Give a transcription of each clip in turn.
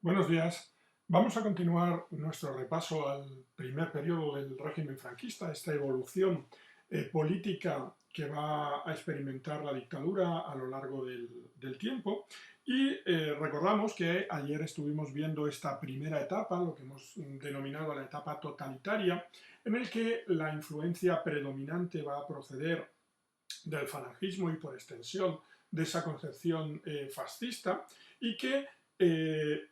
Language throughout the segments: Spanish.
Buenos días. Vamos a continuar nuestro repaso al primer periodo del régimen franquista, esta evolución política que va a experimentar la dictadura a lo largo del tiempo. Y recordamos que ayer estuvimos viendo esta primera etapa, lo que hemos denominado la etapa totalitaria, en el que la influencia predominante va a proceder del falangismo y por extensión de esa concepción fascista, y que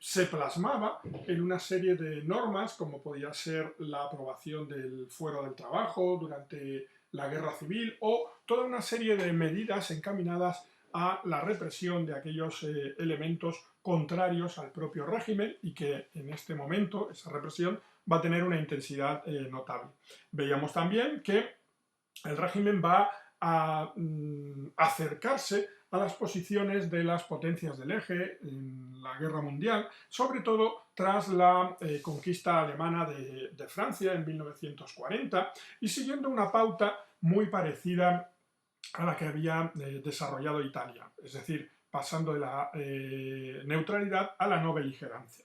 se plasmaba en una serie de normas como podía ser la aprobación del fuero del trabajo durante la guerra civil o toda una serie de medidas encaminadas a la represión de aquellos elementos contrarios al propio régimen, y que en este momento esa represión va a tener una intensidad notable. Veíamos también que el régimen va a acercarse a las posiciones de las potencias del eje en la guerra mundial, sobre todo tras la conquista alemana de Francia en 1940, y siguiendo una pauta muy parecida a la que había desarrollado Italia, es decir, pasando de la neutralidad a la no beligerancia.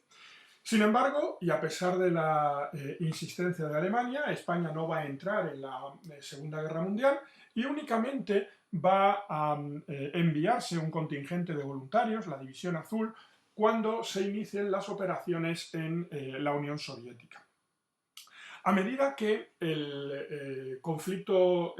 Sin embargo, y a pesar de la insistencia de Alemania, España no va a entrar en la Segunda Guerra Mundial y únicamente va a enviarse un contingente de voluntarios, la División Azul, cuando se inicien las operaciones en la Unión Soviética. A medida que el conflicto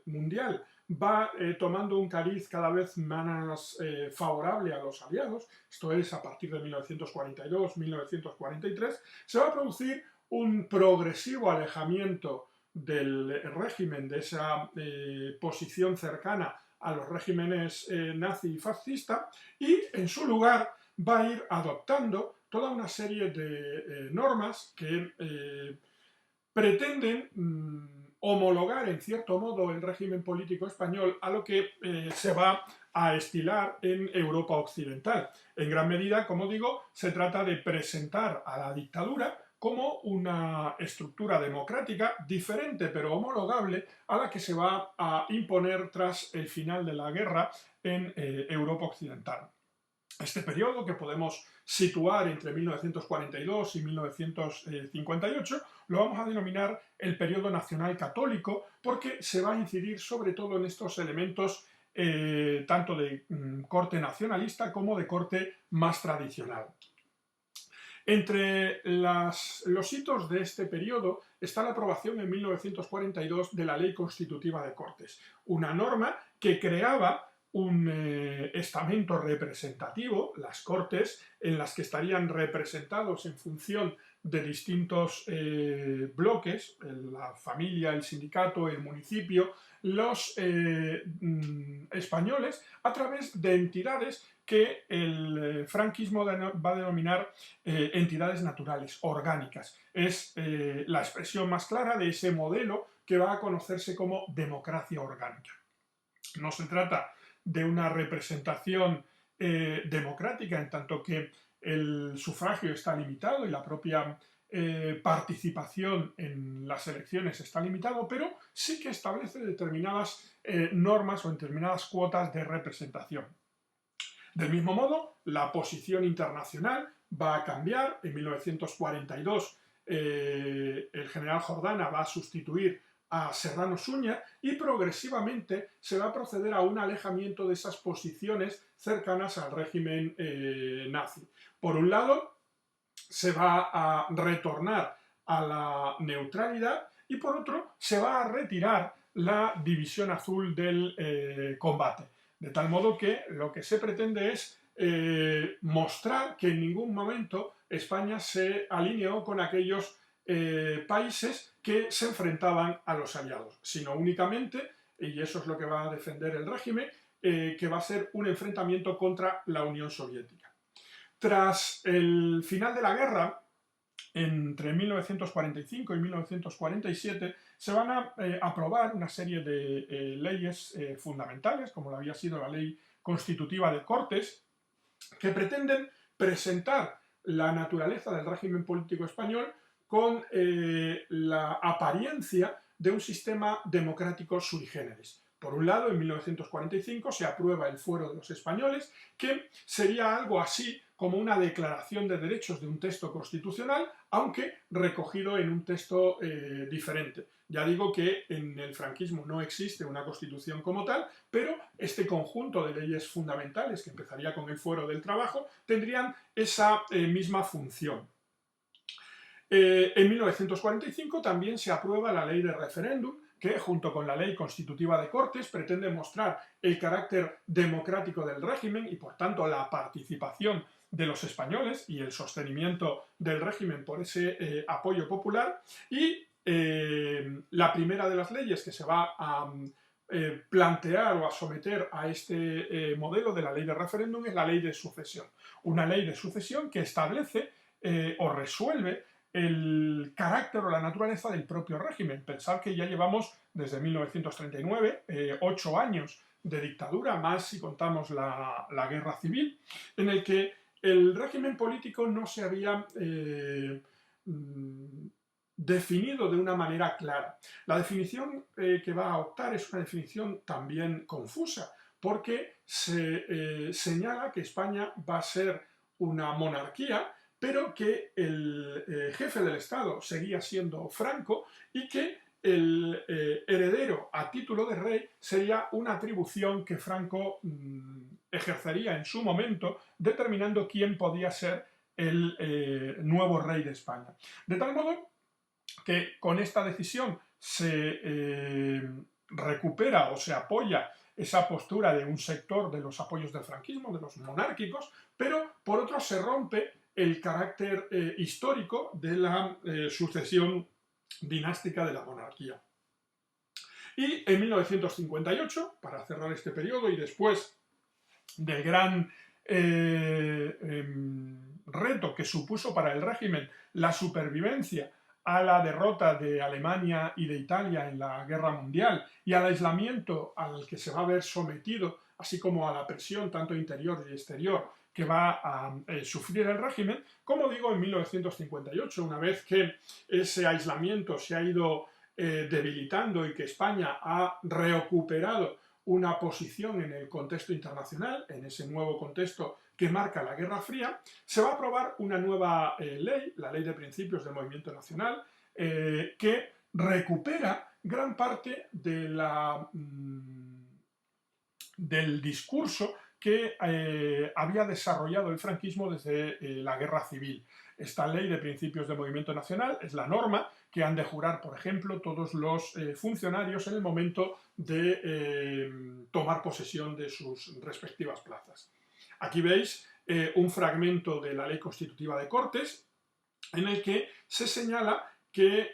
mundial va tomando un cariz cada vez más favorable a los aliados, esto es a partir de 1942-1943, se va a producir un progresivo alejamiento del régimen, de esa posición cercana a los regímenes nazi y fascista, y en su lugar va a ir adoptando toda una serie de normas que pretenden homologar en cierto modo el régimen político español a lo que se va a estilar en Europa occidental. En gran medida, como digo, se trata de presentar a la dictadura como una estructura democrática diferente pero homologable a la que se va a imponer tras el final de la guerra en Europa occidental. Este periodo, que podemos situar entre 1942 y 1958, lo vamos a denominar el periodo nacional católico, porque se va a incidir sobre todo en estos elementos tanto de corte nacionalista como de corte más tradicional. Entre los hitos de este periodo está la aprobación en 1942 de la Ley Constitutiva de Cortes, una norma que creaba un estamento representativo, las Cortes, en las que estarían representados en función de distintos bloques, la familia, el sindicato, el municipio, los españoles, a través de entidades que el franquismo va a denominar entidades naturales, orgánicas. Es la expresión más clara de ese modelo que va a conocerse como democracia orgánica. No se trata de una representación democrática, en tanto que el sufragio está limitado y la propia participación en las elecciones está limitado, pero sí que establece determinadas normas o determinadas cuotas de representación. Del mismo modo, la posición internacional va a cambiar. En 1942 el general Jordana va a sustituir a Serrano Suñer y progresivamente se va a proceder a un alejamiento de esas posiciones cercanas al régimen nazi. Por un lado, se va a retornar a la neutralidad y por otro, se va a retirar la división azul del combate. De tal modo que lo que se pretende es mostrar que en ningún momento España se alineó con aquellos países que se enfrentaban a los aliados, sino únicamente, y eso es lo que va a defender el régimen, que va a ser un enfrentamiento contra la Unión Soviética. Tras el final de la guerra, entre 1945 y 1947, se van a aprobar una serie de leyes fundamentales, como lo había sido la Ley Constitutiva de Cortes, que pretenden presentar la naturaleza del régimen político español con la apariencia de un sistema democrático sui generis. Por un lado, en 1945 se aprueba el Fuero de los Españoles, que sería algo así como una declaración de derechos de un texto constitucional, aunque recogido en un texto diferente. Ya digo que en el franquismo no existe una constitución como tal, pero este conjunto de leyes fundamentales, que empezaría con el Fuero del Trabajo, tendrían esa misma función. En 1945 también se aprueba la ley de referéndum, que junto con la ley constitutiva de Cortes pretende mostrar el carácter democrático del régimen y por tanto la participación de los españoles y el sostenimiento del régimen por ese apoyo popular. Y la primera de las leyes que se va a plantear o a someter a este modelo de la ley de referéndum es la ley de sucesión. Una ley de sucesión que establece o resuelve el carácter o la naturaleza del propio régimen. Pensad que ya llevamos desde 1939 8 años de dictadura, más si contamos la guerra civil, en el que el régimen político no se había definido de una manera clara. La definición que va a optar es una definición también confusa, porque se señala que España va a ser una monarquía, pero que el jefe del Estado seguía siendo Franco y que el heredero a título de rey sería una atribución que Franco ejercería en su momento, determinando quién podía ser el nuevo rey de España. De tal modo que con esta decisión se recupera o se apoya esa postura de un sector de los apoyos del franquismo, de los monárquicos, pero por otro se rompe el carácter histórico de la sucesión dinástica de la monarquía. Y en 1958, para cerrar este periodo y después del gran reto que supuso para el régimen la supervivencia a la derrota de Alemania y de Italia en la Guerra Mundial y al aislamiento al que se va a ver sometido, así como a la presión tanto interior y exterior que va a sufrir el régimen, como digo, en 1958, una vez que ese aislamiento se ha ido debilitando y que España ha recuperado una posición en el contexto internacional, en ese nuevo contexto que marca la Guerra Fría, se va a aprobar una nueva ley, la Ley de Principios del Movimiento Nacional, que recupera gran parte de del discurso que había desarrollado el franquismo desde la Guerra Civil. Esta Ley de Principios del Movimiento Nacional es la norma que han de jurar, por ejemplo, todos los funcionarios en el momento de tomar posesión de sus respectivas plazas. Aquí veis un fragmento de la Ley Constitutiva de Cortes en el que se señala que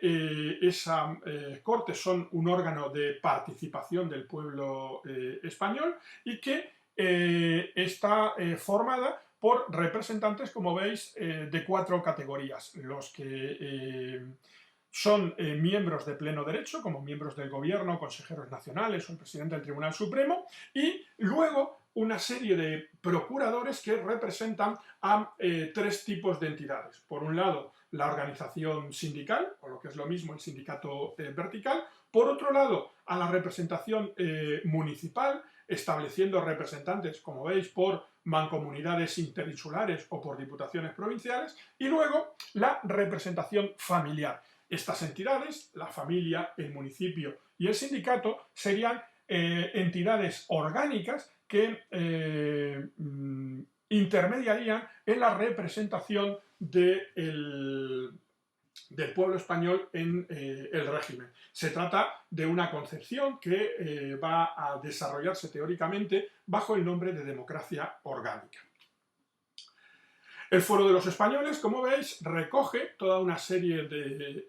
esas Cortes son un órgano de participación del pueblo español y que está formada por representantes, como veis, de 4 categorías. Los que son miembros de pleno derecho, como miembros del gobierno, consejeros nacionales o el presidente del Tribunal Supremo, y luego una serie de procuradores que representan a 3 tipos de entidades. Por un lado, la organización sindical, o lo que es lo mismo el sindicato vertical. Por otro lado, a la representación municipal, estableciendo representantes, como veis, por mancomunidades interinsulares o por diputaciones provinciales. Y luego, la representación familiar. Estas entidades, la familia, el municipio y el sindicato, serían entidades orgánicas que intermediarían en la representación del pueblo español en el régimen. Se trata de una concepción que va a desarrollarse teóricamente bajo el nombre de democracia orgánica. El Fuero de los Españoles, como veis, recoge toda una serie de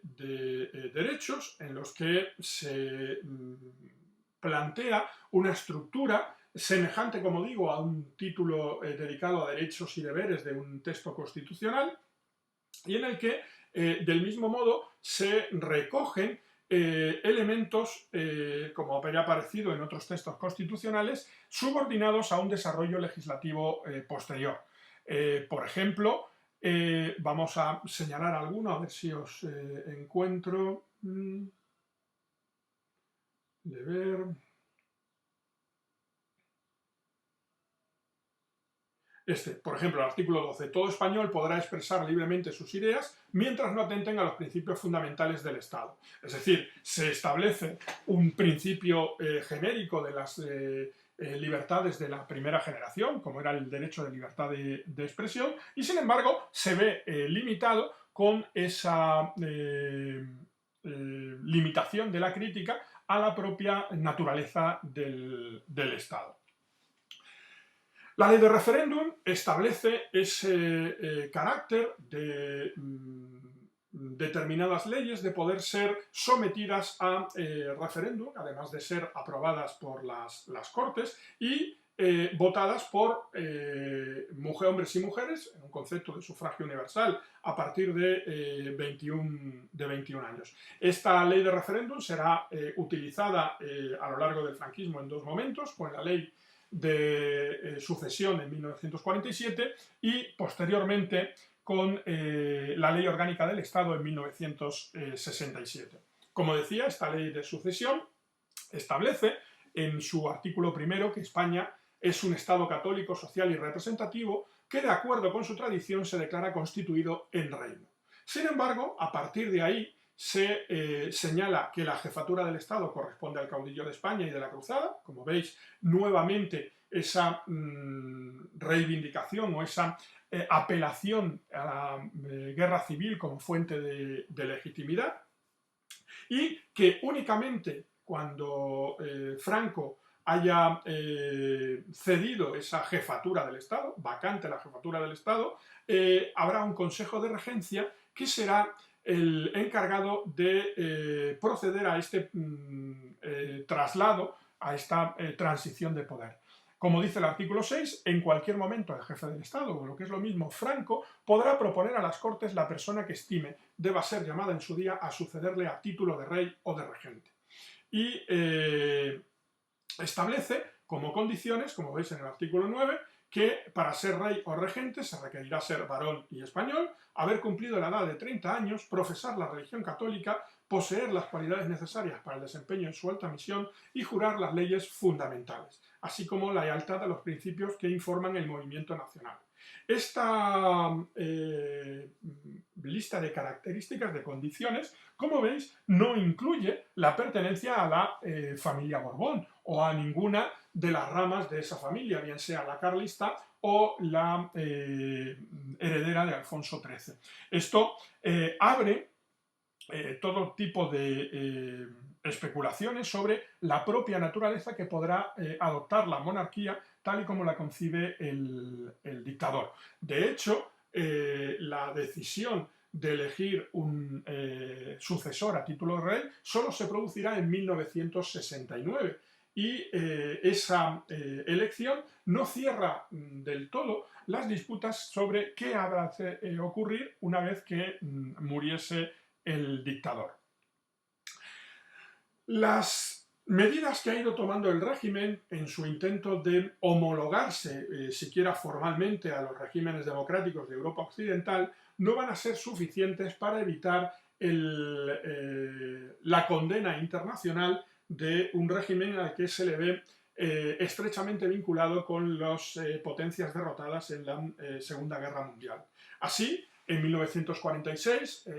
derechos en los que se plantea una estructura semejante, como digo, a un título dedicado a derechos y deberes de un texto constitucional, y en el que, del mismo modo, se recogen elementos, como habría aparecido en otros textos constitucionales, subordinados a un desarrollo legislativo posterior. Por ejemplo, vamos a señalar alguno, a ver si os encuentro. De ver. Por ejemplo, el artículo 12. Todo español podrá expresar libremente sus ideas mientras no atenten a los principios fundamentales del Estado. Es decir, se establece un principio genérico de las libertades de la primera generación, como era el derecho de libertad de expresión, y sin embargo se ve limitado con esa limitación de la crítica a la propia naturaleza del Estado. La ley de referéndum establece ese carácter de determinadas leyes de poder ser sometidas a referéndum, además de ser aprobadas por las Cortes y votadas por hombres y mujeres, en un concepto de sufragio universal, a partir de 21 años. Esta ley de referéndum será utilizada a lo largo del franquismo en dos momentos, con la ley de sucesión en 1947 y posteriormente con la Ley Orgánica del Estado en 1967. Como decía, esta ley de sucesión establece en su artículo primero que España es un Estado católico, social y representativo que, de acuerdo con su tradición, se declara constituido en reino. Sin embargo, a partir de ahí se señala que la jefatura del Estado corresponde al caudillo de España y de la Cruzada. Como veis, nuevamente esa reivindicación o esa apelación a la guerra civil como fuente de legitimidad, y que únicamente cuando Franco haya cedido esa jefatura del Estado, vacante la jefatura del Estado, habrá un consejo de regencia que será el encargado de proceder a este traslado, a esta transición de poder. Como dice el artículo 6, en cualquier momento el jefe del Estado, o lo que es lo mismo, Franco, podrá proponer a las Cortes la persona que estime deba ser llamada en su día a sucederle a título de rey o de regente. Y establece como condiciones, como veis en el artículo 9, que para ser rey o regente se requerirá ser varón y español, haber cumplido la edad de 30 años, profesar la religión católica, poseer las cualidades necesarias para el desempeño de su alta misión y jurar las leyes fundamentales, así como la lealtad a los principios que informan el movimiento nacional. Esta lista de características, de condiciones, como veis, no incluye la pertenencia a la familia Borbón o a ninguna de las ramas de esa familia, bien sea la carlista o la heredera de Alfonso XIII. Esto abre todo tipo de especulaciones sobre la propia naturaleza que podrá adoptar la monarquía tal y como la concibe el dictador. De hecho, la decisión de elegir un sucesor a título de rey solo se producirá en 1969 y esa elección no cierra del todo las disputas sobre qué habrá de ocurrir una vez que muriese el dictador. Las medidas que ha ido tomando el régimen en su intento de homologarse, siquiera formalmente, a los regímenes democráticos de Europa Occidental, no van a ser suficientes para evitar la condena internacional de un régimen al que se le ve estrechamente vinculado con las potencias derrotadas en la Segunda Guerra Mundial. Así, en 1946,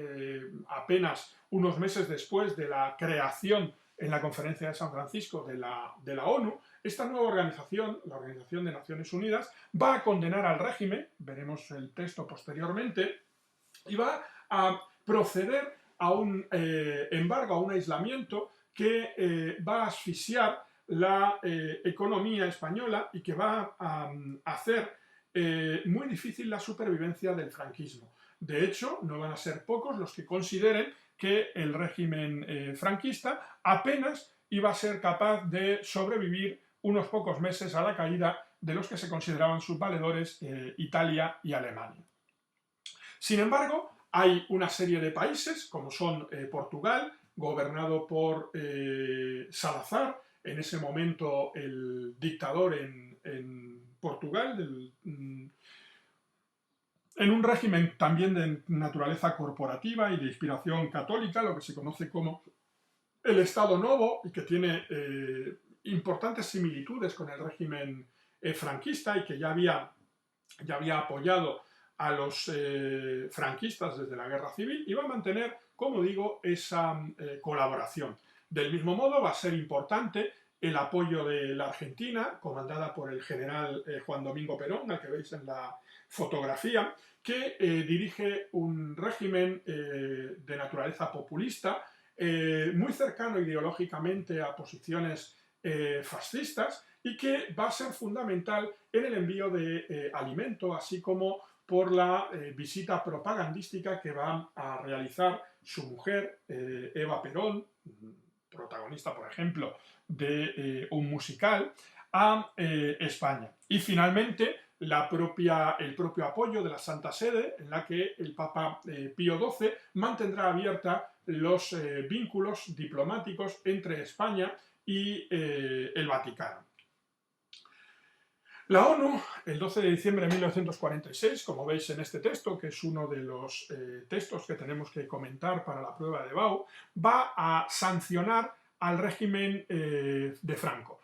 apenas unos meses después de la creación en la Conferencia de San Francisco de la ONU, esta nueva organización, la Organización de Naciones Unidas, va a condenar al régimen, veremos el texto posteriormente, y va a proceder a un embargo, a un aislamiento que va a asfixiar la economía española y que va a hacer muy difícil la supervivencia del franquismo. De hecho, no van a ser pocos los que consideren que el régimen franquista apenas iba a ser capaz de sobrevivir unos pocos meses a la caída de los que se consideraban sus valedores, Italia y Alemania. Sin embargo, hay una serie de países, como son Portugal, gobernado por Salazar, en ese momento el dictador en Portugal, en un régimen también de naturaleza corporativa y de inspiración católica, lo que se conoce como el Estado Novo, y que tiene importantes similitudes con el régimen franquista y que ya había ya había apoyado a los franquistas desde la Guerra Civil y va a mantener, como digo, esa colaboración. Del mismo modo va a ser importante el apoyo de la Argentina, comandada por el general Juan Domingo Perón, al que veis en la fotografía, que dirige un régimen de naturaleza populista, muy cercano ideológicamente a posiciones fascistas y que va a ser fundamental en el envío de alimento, así como por la visita propagandística que va a realizar su mujer, Eva Perón, protagonista, por ejemplo, de un musical, a España. Y finalmente, el propio apoyo de la Santa Sede, en la que el Papa Pío XII mantendrá abierta los vínculos diplomáticos entre España y el Vaticano. La ONU, el 12 de diciembre de 1946, como veis en este texto, que es uno de los textos que tenemos que comentar para la prueba de BAU, va a sancionar al régimen de Franco.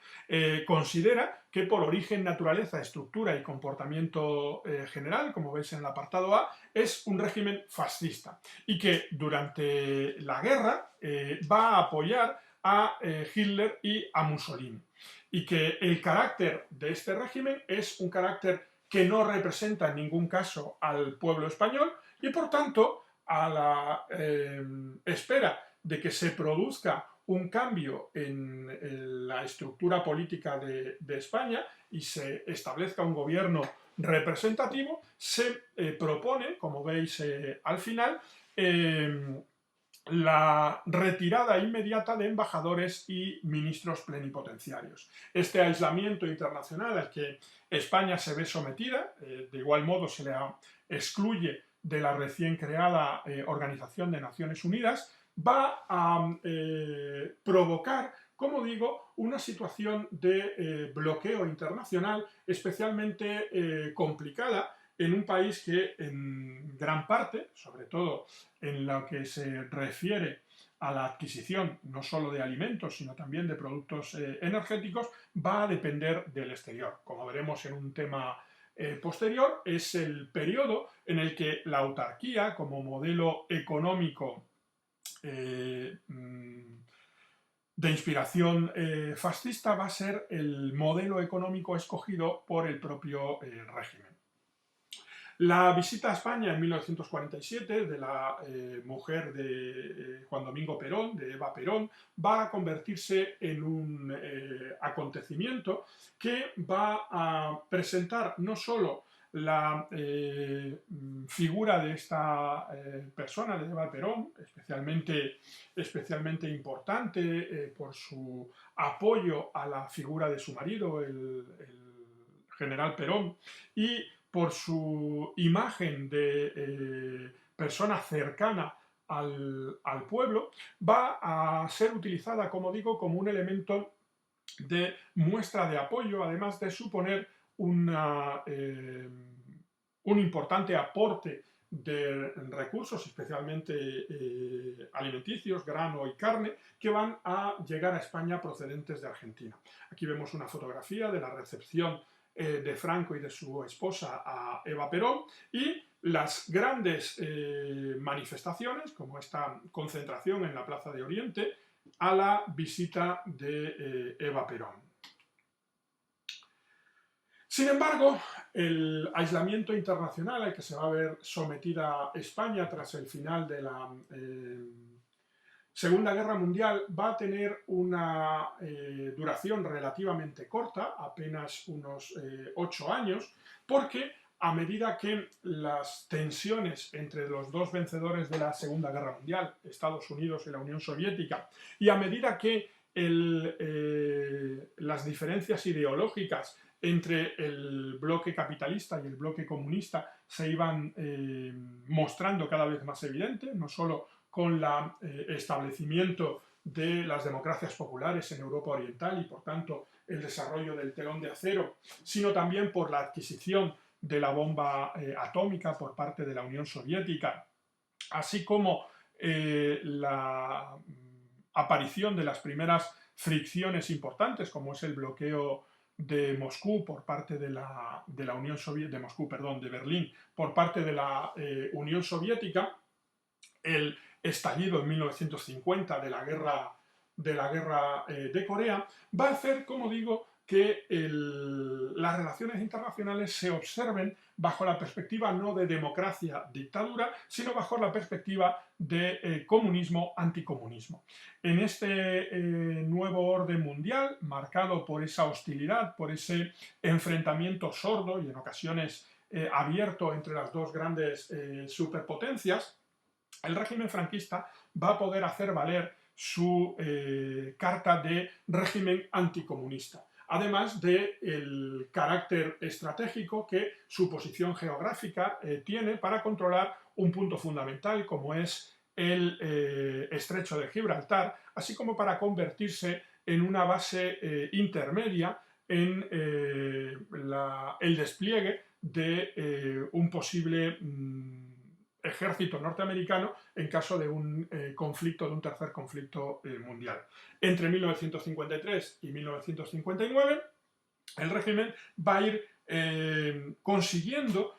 Considera que por origen, naturaleza, estructura y comportamiento general, como veis en el apartado A, es un régimen fascista y que durante la guerra va a apoyar a Hitler y a Mussolini. Y que el carácter de este régimen es un carácter que no representa en ningún caso al pueblo español y por tanto a la espera de que se produzca un cambio en la estructura política de España y se establezca un gobierno representativo, se propone, como veis al final, la retirada inmediata de embajadores y ministros plenipotenciarios. Este aislamiento internacional al que España se ve sometida, de igual modo se le excluye de la recién creada Organización de Naciones Unidas, va a provocar, como digo, una situación de bloqueo internacional especialmente complicada en un país que en gran parte, sobre todo en lo que se refiere a la adquisición no solo de alimentos, sino también de productos energéticos, va a depender del exterior. Como veremos en un tema posterior, es el periodo en el que la autarquía como modelo económico de inspiración fascista va a ser el modelo económico escogido por el propio régimen. La visita a España en 1947 de la mujer de Juan Domingo Perón, de Eva Perón, va a convertirse en un acontecimiento que va a presentar no solo la figura de esta persona, de Eva Perón, especialmente importante por su apoyo a la figura de su marido, el general Perón, y por su imagen de persona cercana al pueblo, va a ser utilizada, como digo, como un elemento de muestra de apoyo, además de suponer un importante aporte de recursos, especialmente alimenticios, grano y carne, que van a llegar a España procedentes de Argentina. Aquí vemos una fotografía de la recepción de Franco y de su esposa a Eva Perón y las grandes manifestaciones, como esta concentración en la Plaza de Oriente, a la visita de Eva Perón. Sin embargo, el aislamiento internacional al que se va a ver sometida España tras el final de la Segunda Guerra Mundial va a tener una duración relativamente corta, apenas unos 8 años, porque a medida que las tensiones entre los dos vencedores de la Segunda Guerra Mundial, Estados Unidos y la Unión Soviética, y a medida que las diferencias ideológicas entre el bloque capitalista y el bloque comunista se iban mostrando cada vez más evidentes, no solo con el establecimiento de las democracias populares en Europa Oriental y, por tanto, el desarrollo del telón de acero, sino también por la adquisición de la bomba atómica por parte de la Unión Soviética, así como la aparición de las primeras fricciones importantes, como es el bloqueo de Moscú por parte de la Unión Soviética, de Moscú, perdón, de Berlín por parte de la Unión Soviética, el estallido en 1950 de la guerra de Corea, va a hacer, como digo, que las relaciones internacionales se observen bajo la perspectiva no de democracia-dictadura, sino bajo la perspectiva de comunismo-anticomunismo. En este nuevo orden mundial, marcado por esa hostilidad, por ese enfrentamiento sordo y en ocasiones abierto entre las dos grandes superpotencias, el régimen franquista va a poder hacer valer su carta de régimen anticomunista, además del carácter estratégico que su posición geográfica tiene para controlar un punto fundamental como es el estrecho de Gibraltar, así como para convertirse en una base intermedia en el despliegue de un posible ejército norteamericano en caso de un conflicto, de un tercer conflicto mundial. Entre 1953 y 1959, el régimen va a ir consiguiendo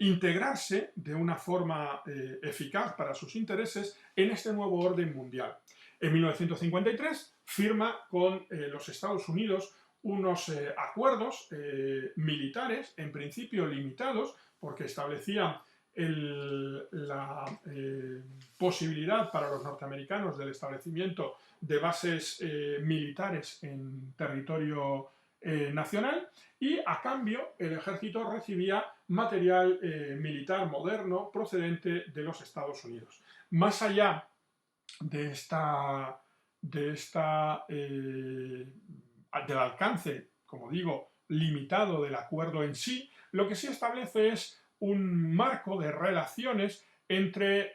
integrarse de una forma eficaz para sus intereses en este nuevo orden mundial. En 1953 firma con los Estados Unidos unos acuerdos militares, en principio limitados, porque establecían la posibilidad para los norteamericanos del establecimiento de bases militares en territorio nacional, y a cambio el ejército recibía material militar moderno procedente de los Estados Unidos. Más allá del alcance, como digo, limitado del acuerdo en sí, lo que sí establece es un marco de relaciones entre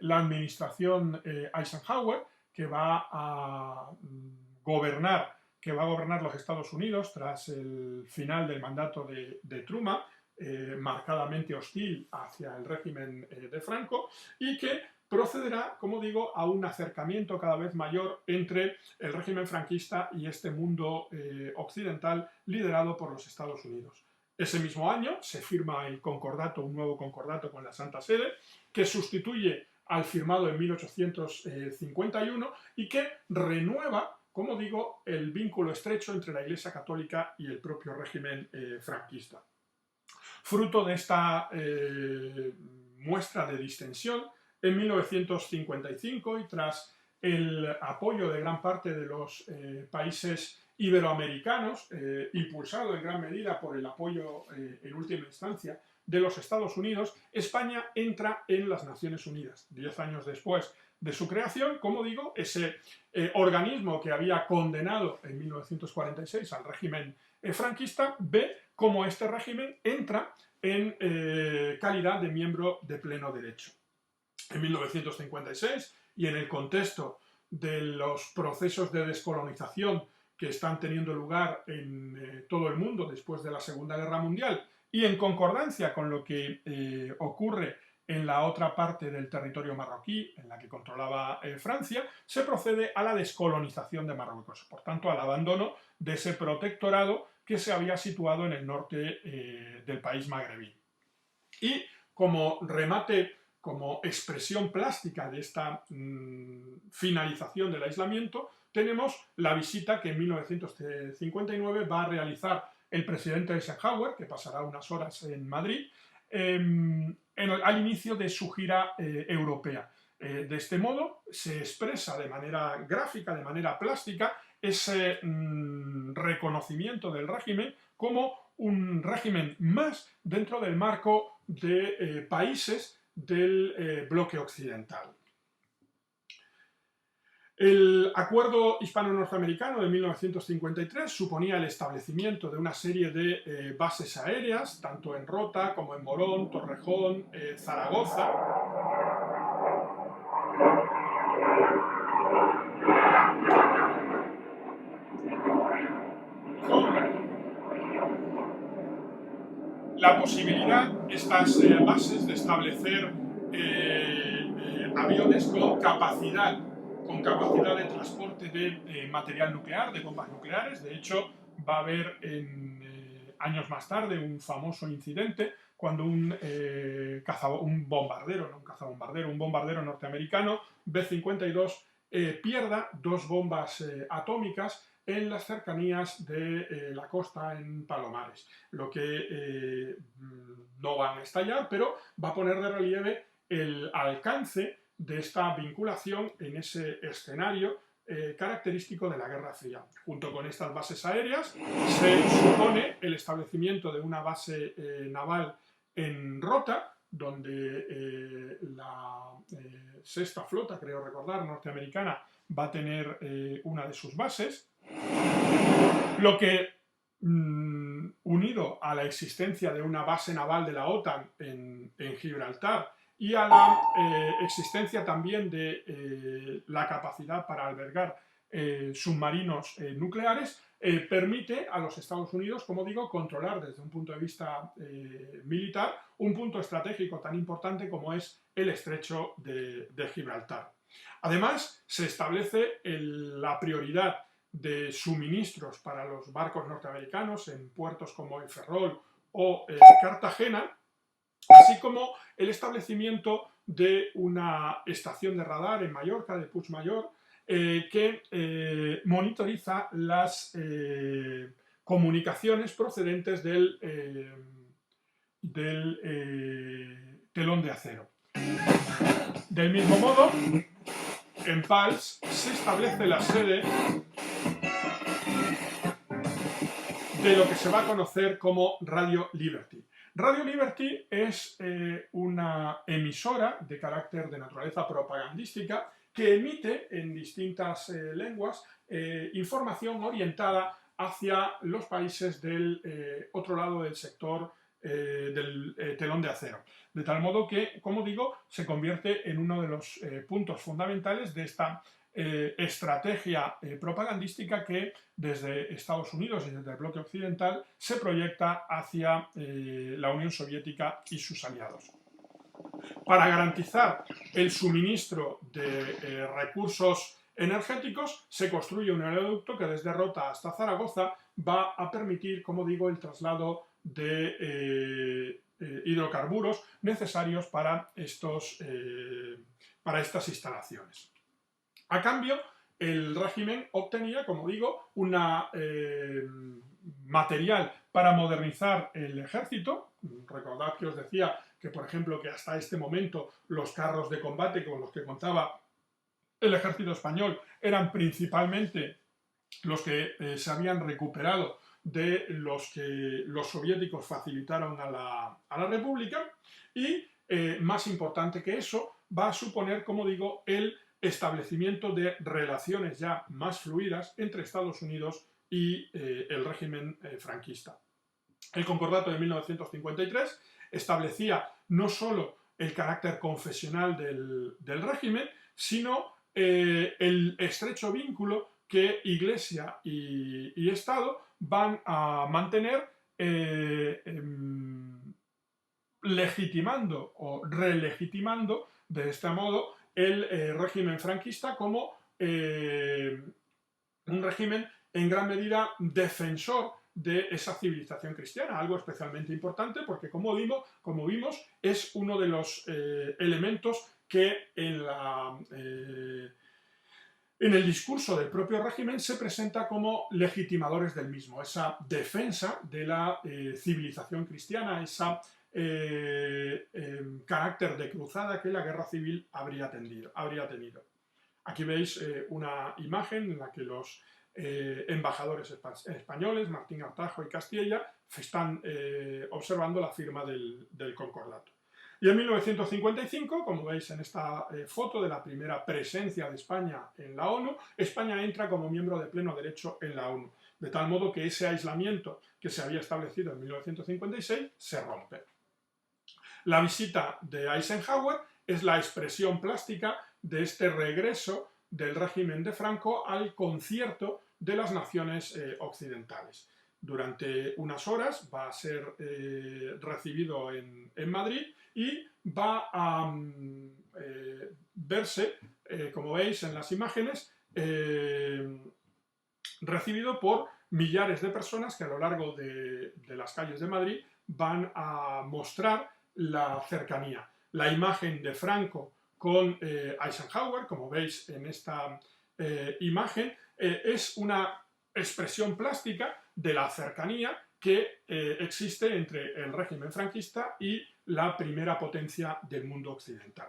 la administración Eisenhower, que va a gobernar los Estados Unidos tras el final del mandato de Truman, marcadamente hostil hacia el régimen de Franco, y que procederá, como digo, a un acercamiento cada vez mayor entre el régimen franquista y este mundo occidental liderado por los Estados Unidos. Ese mismo año se firma el concordato, un nuevo concordato con la Santa Sede, que sustituye al firmado en 1851 y que renueva, como digo, el vínculo estrecho entre la Iglesia Católica y el propio régimen franquista. Fruto de esta muestra de distensión, en 1955, y tras el apoyo de gran parte de los países iberoamericanos, impulsado en gran medida por el apoyo, en última instancia, de los Estados Unidos, España entra en las Naciones Unidas. 10 años después de su creación, como digo, ese organismo que había condenado en 1946 al régimen franquista, ve cómo este régimen entra en calidad de miembro de pleno derecho. En 1956, y en el contexto de los procesos de descolonización que están teniendo lugar en todo el mundo después de la Segunda Guerra Mundial, y en concordancia con lo que ocurre en la otra parte del territorio marroquí, en la que controlaba Francia, se procede a la descolonización de Marruecos, por tanto al abandono de ese protectorado que se había situado en el norte del país magrebí. Y como remate, como expresión plástica de esta finalización del aislamiento, tenemos la visita que en 1959 va a realizar el presidente Eisenhower, que pasará unas horas en Madrid, al inicio de su gira europea. De este modo se expresa de manera gráfica, de manera plástica, ese reconocimiento del régimen como un régimen más dentro del marco de países del bloque occidental. El acuerdo hispano-norteamericano de 1953 suponía el establecimiento de una serie de bases aéreas, tanto en Rota como en Morón, Torrejón, Zaragoza. La posibilidad, estas bases, de establecer aviones con capacidad de transporte de material nuclear, de bombas nucleares. De hecho, va a haber años más tarde un famoso incidente cuando un bombardero, no un cazabombardero, un bombardero norteamericano B-52 pierda dos bombas atómicas en las cercanías de la costa en Palomares, lo que no van a estallar, pero va a poner de relieve el alcance de esta vinculación en ese escenario característico de la Guerra Fría. Junto con estas bases aéreas se supone el establecimiento de una base naval en Rota, donde la sexta flota, creo recordar, norteamericana, va a tener una de sus bases, lo que unido a la existencia de una base naval de la OTAN en Gibraltar y a la existencia también de la capacidad para albergar submarinos nucleares, permite a los Estados Unidos, como digo, controlar desde un punto de vista militar un punto estratégico tan importante como es el estrecho de Gibraltar. Además, se establece la prioridad de suministros para los barcos norteamericanos en puertos como el Ferrol o Cartagena, así como el establecimiento de una estación de radar en Mallorca, de Puigmayor, que monitoriza las comunicaciones procedentes del telón de acero. Del mismo modo, en Pals se establece la sede de lo que se va a conocer como Radio Liberty. Radio Liberty es una emisora de carácter de naturaleza propagandística que emite en distintas lenguas información orientada hacia los países del otro lado del sector del telón de acero. De tal modo que, como digo, se convierte en uno de los puntos fundamentales de esta estrategia propagandística que desde Estados Unidos y desde el bloque occidental se proyecta hacia la Unión Soviética y sus aliados. Para garantizar el suministro de recursos energéticos, se construye un oleoducto que desde Rota hasta Zaragoza va a permitir, como digo, el traslado de hidrocarburos necesarios para estas instalaciones. A cambio, el régimen obtenía, como digo, material para modernizar el ejército. Recordad que os decía que, por ejemplo, que hasta este momento los carros de combate con los que contaba el ejército español eran principalmente los que se habían recuperado de los que los soviéticos facilitaron a la República, y más importante que eso, va a suponer, como digo, el establecimiento de relaciones ya más fluidas entre Estados Unidos y el régimen franquista. El Concordato de 1953 establecía no solo el carácter confesional del régimen, sino el estrecho vínculo que Iglesia y Estado van a mantener legitimando o relegitimando de este modo el régimen franquista como un régimen en gran medida defensor de esa civilización cristiana, algo especialmente importante porque, como vimos, es uno de los elementos que en el discurso del propio régimen se presenta como legitimadores del mismo, esa defensa de la civilización cristiana, esa carácter de cruzada que la guerra civil habría tenido. Aquí veis una imagen en la que los embajadores españoles, Martín Artajo y Castilla, están observando la firma del concordato. Y en 1955, como veis en esta foto de la primera presencia de España en la ONU, España entra como miembro de pleno derecho en la ONU, de tal modo que ese aislamiento que se había establecido en 1956 se rompe. La visita de Eisenhower es la expresión plástica de este regreso del régimen de Franco al concierto de las naciones occidentales. Durante unas horas va a ser recibido en Madrid y va a verse, como veis en las imágenes, recibido por millares de personas que a lo largo de las calles de Madrid van a mostrar la cercanía. La imagen de Franco con Eisenhower, como veis en esta imagen, es una expresión plástica de la cercanía que existe entre el régimen franquista y la primera potencia del mundo occidental.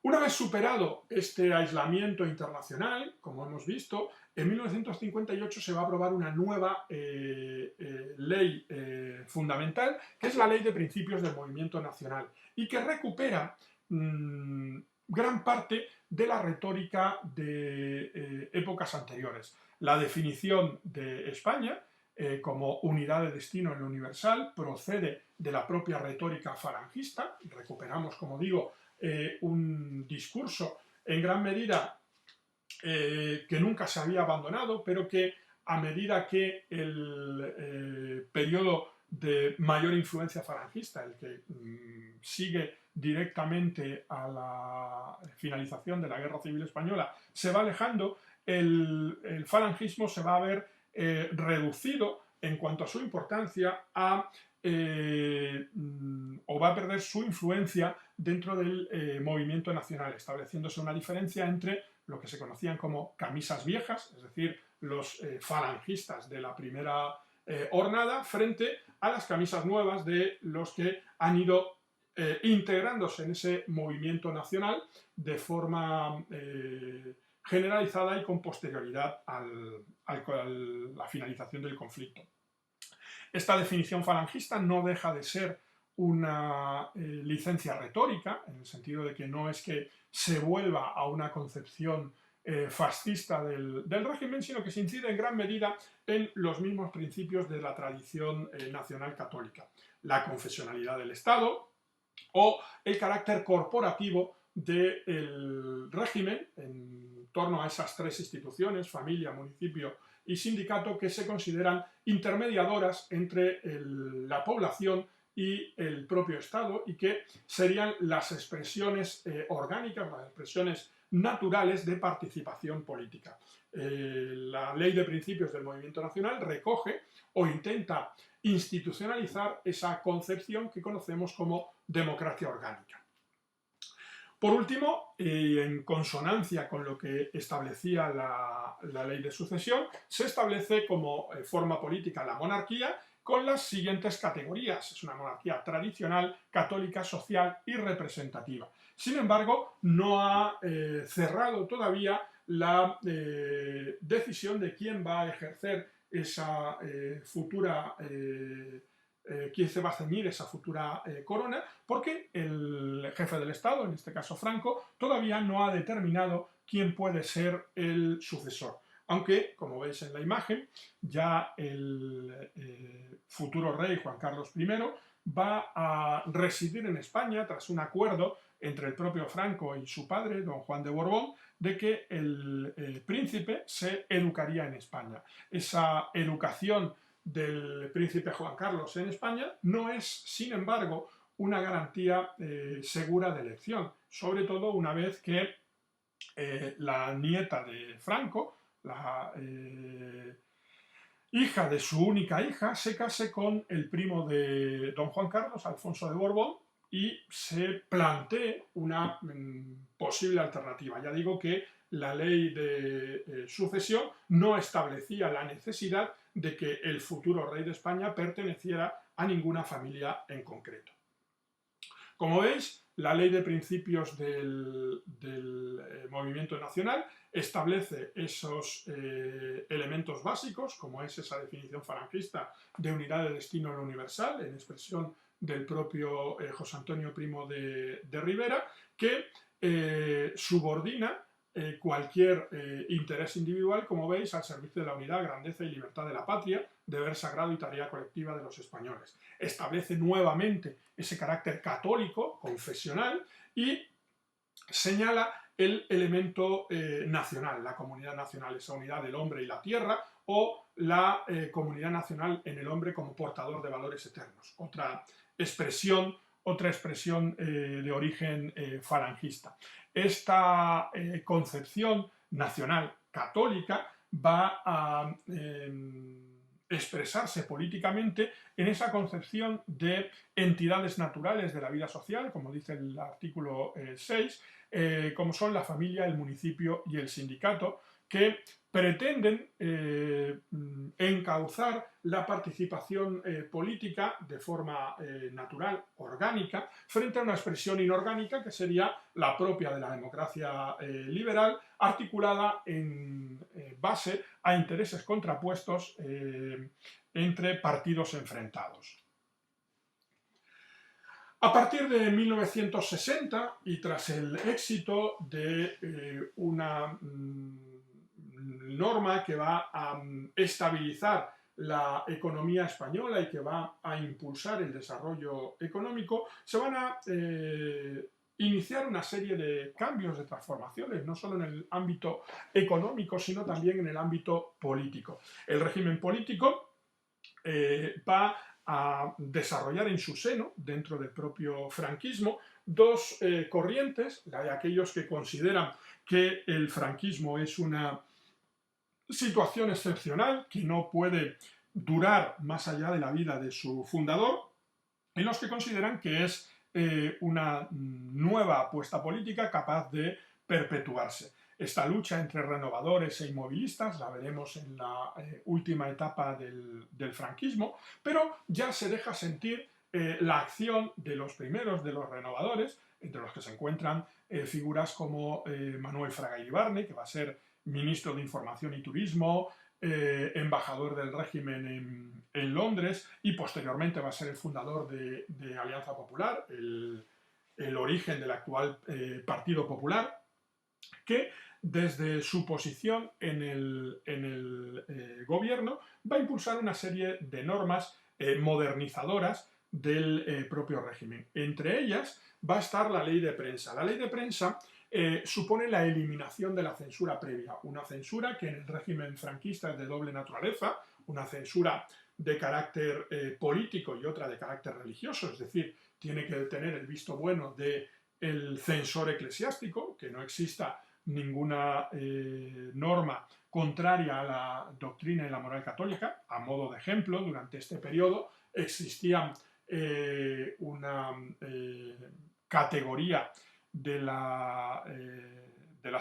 Una vez superado este aislamiento internacional, como hemos visto, en 1958 se va a aprobar una nueva ley fundamental, que es la Ley de Principios del Movimiento Nacional, y que recupera gran parte de la retórica de épocas anteriores. La definición de España como unidad de destino en lo universal procede de la propia retórica falangista. Recuperamos, como digo, un discurso en gran medida que nunca se había abandonado, pero que a medida que el periodo de mayor influencia falangista, el que sigue directamente a la finalización de la Guerra Civil Española, se va alejando, el falangismo se va a ver reducido en cuanto a su importancia o va a perder su influencia dentro del movimiento nacional, estableciéndose una diferencia entre lo que se conocían como camisas viejas, es decir, los falangistas de la primera hornada, frente a las camisas nuevas de los que han ido integrándose en ese movimiento nacional de forma generalizada y con posterioridad a la finalización del conflicto. Esta definición falangista no deja de ser una licencia retórica, en el sentido de que no es que se vuelva a una concepción fascista del régimen, sino que se incide en gran medida en los mismos principios de la tradición nacional católica. La confesionalidad del Estado o el carácter corporativo del régimen en torno a esas tres instituciones, familia, municipio y sindicato, que se consideran intermediadoras entre la población y el propio Estado, y que serían las expresiones orgánicas, las expresiones naturales de participación política. La Ley de Principios del Movimiento Nacional recoge o intenta institucionalizar esa concepción que conocemos como democracia orgánica. Por último, en consonancia con lo que establecía la ley de sucesión, se establece como forma política la monarquía con las siguientes categorías. Es una monarquía tradicional, católica, social y representativa. Sin embargo, no ha cerrado todavía la decisión de quién va a ejercer esa futura quién se va a ceñir esa futura corona, porque el jefe del Estado, en este caso Franco, todavía no ha determinado quién puede ser el sucesor. Aunque, como veis en la imagen, ya el futuro rey Juan Carlos I va a residir en España tras un acuerdo entre el propio Franco y su padre, don Juan de Borbón, de que el príncipe se educaría en España. Esa educación del príncipe Juan Carlos en España no es, sin embargo, una garantía segura de elección, sobre todo una vez que la nieta de Franco, la hija de su única hija, se case con el primo de don Juan Carlos, Alfonso de Borbón, y se plantee una posible alternativa. Ya digo que la ley de sucesión no establecía la necesidad de que el futuro rey de España perteneciera a ninguna familia en concreto. Como veis, la ley de principios del movimiento nacional establece esos elementos básicos, como es esa definición falangista de unidad de destino en lo universal, en expresión del propio José Antonio Primo de Rivera, que subordina cualquier interés individual, como veis, al servicio de la unidad, grandeza y libertad de la patria, deber sagrado y tarea colectiva de los españoles. Establece nuevamente ese carácter católico, confesional, y señala el elemento nacional, la comunidad nacional, esa unidad del hombre y la tierra, o la comunidad nacional en el hombre como portador de valores eternos. Otra expresión de origen falangista. Esta concepción nacional católica va a expresarse políticamente en esa concepción de entidades naturales de la vida social, como dice el artículo 6, como son la familia, el municipio y el sindicato, que pretenden encauzar la participación política de forma natural, orgánica, frente a una expresión inorgánica que sería la propia de la democracia liberal, articulada en base a intereses contrapuestos entre partidos enfrentados. A partir de 1960 y tras el éxito de una norma que va a estabilizar la economía española y que va a impulsar el desarrollo económico, se van a iniciar una serie de cambios, de transformaciones, no solo en el ámbito económico, sino también en el ámbito político. El régimen político va a desarrollar en su seno, dentro del propio franquismo, dos corrientes, la de aquellos que consideran que el franquismo es una situación excepcional que no puede durar más allá de la vida de su fundador, y los que consideran que es una nueva apuesta política capaz de perpetuarse. Esta lucha entre renovadores e inmovilistas la veremos en la última etapa del franquismo, pero ya se deja sentir la acción de los primeros, de los renovadores, entre los que se encuentran figuras como Manuel Fraga Iribarne, que va a ser ministro de Información y Turismo, embajador del régimen en Londres, y posteriormente va a ser el fundador de Alianza Popular, el origen del actual Partido Popular, que desde su posición en el gobierno va a impulsar una serie de normas modernizadoras del propio régimen. Entre ellas va a estar la ley de prensa. La ley de prensa supone la eliminación de la censura previa, una censura que en el régimen franquista es de doble naturaleza, una censura de carácter político y otra de carácter religioso, es decir, tiene que tener el visto bueno del censor eclesiástico, que no exista ninguna norma contraria a la doctrina y la moral católica. A modo de ejemplo, durante este periodo existía una categoría de la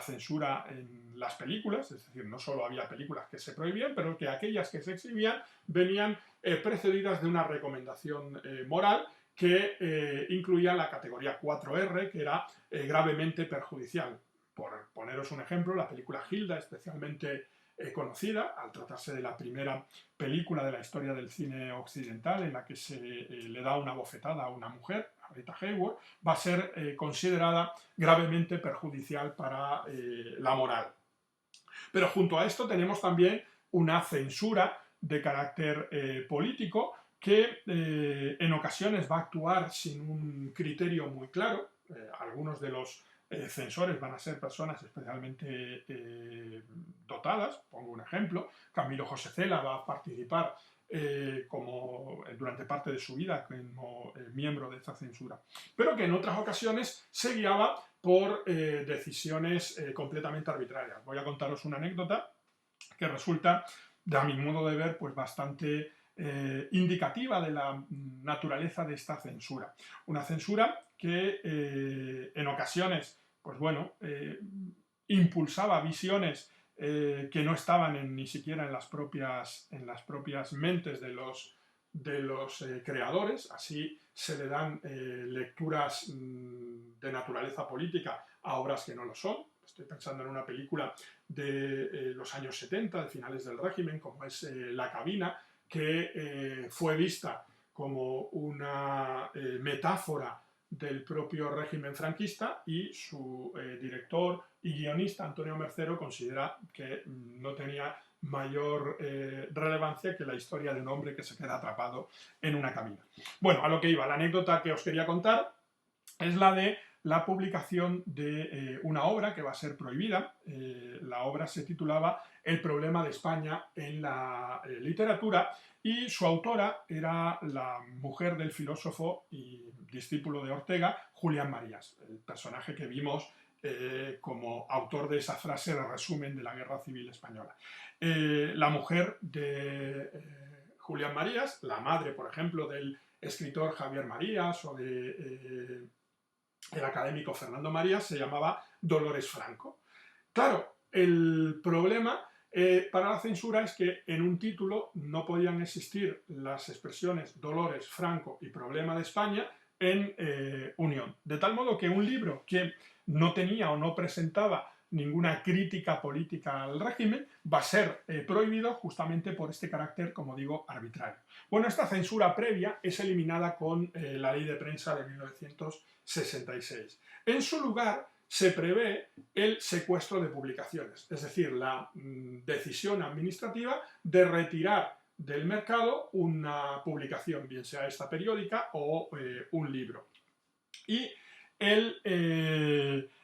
censura en las películas, es decir, no solo había películas que se prohibían, pero que aquellas que se exhibían venían precedidas de una recomendación moral que incluía la categoría 4R, que era gravemente perjudicial. Por poneros un ejemplo, la película Hilda, especialmente conocida, al tratarse de la primera película de la historia del cine occidental en la que se le da una bofetada a una mujer, a Rita Hayworth, va a ser considerada gravemente perjudicial para la moral. Pero junto a esto tenemos también una censura de carácter político que en ocasiones va a actuar sin un criterio muy claro. Algunos de los censores van a ser personas especialmente dotadas. Pongo un ejemplo: Camilo José Cela va a participar durante parte de su vida como miembro de esta censura, pero que en otras ocasiones se guiaba por decisiones completamente arbitrarias. Voy a contaros una anécdota que resulta, a mi modo de ver, pues bastante indicativa de la naturaleza de esta censura. Una censura que en ocasiones, pues bueno, impulsaba visiones que no estaban ni siquiera en las propias mentes de los creadores. Así se le dan lecturas de naturaleza política a obras que no lo son. Estoy pensando en una película de los años 70, de finales del régimen, como es La cabina, que fue vista como una metáfora del propio régimen franquista, y su director y guionista, Antonio Mercero, considera que no tenía mayor relevancia que la historia de un hombre que se queda atrapado en una cabina. Bueno, a lo que iba, la anécdota que os quería contar es la de la publicación de una obra que va a ser prohibida. La obra se titulaba El problema de España en la literatura, y su autora era la mujer del filósofo y discípulo de Ortega, Julián Marías, el personaje que vimos como autor de esa frase de resumen de la Guerra Civil Española. La mujer de Julián Marías, la madre, por ejemplo, del escritor Javier Marías o de el académico Fernando Marías, se llamaba Dolores Franco. Claro, el problema para la censura es que en un título no podían existir las expresiones Dolores, Franco y Problema de España en unión. De tal modo que un libro que no tenía o no presentaba ninguna crítica política al régimen va a ser prohibido justamente por este carácter, como digo, arbitrario. Bueno, esta censura previa es eliminada con la Ley de Prensa de 1966. En su lugar se prevé el secuestro de publicaciones, es decir, la decisión administrativa de retirar del mercado una publicación, bien sea esta periódica o un libro. Y el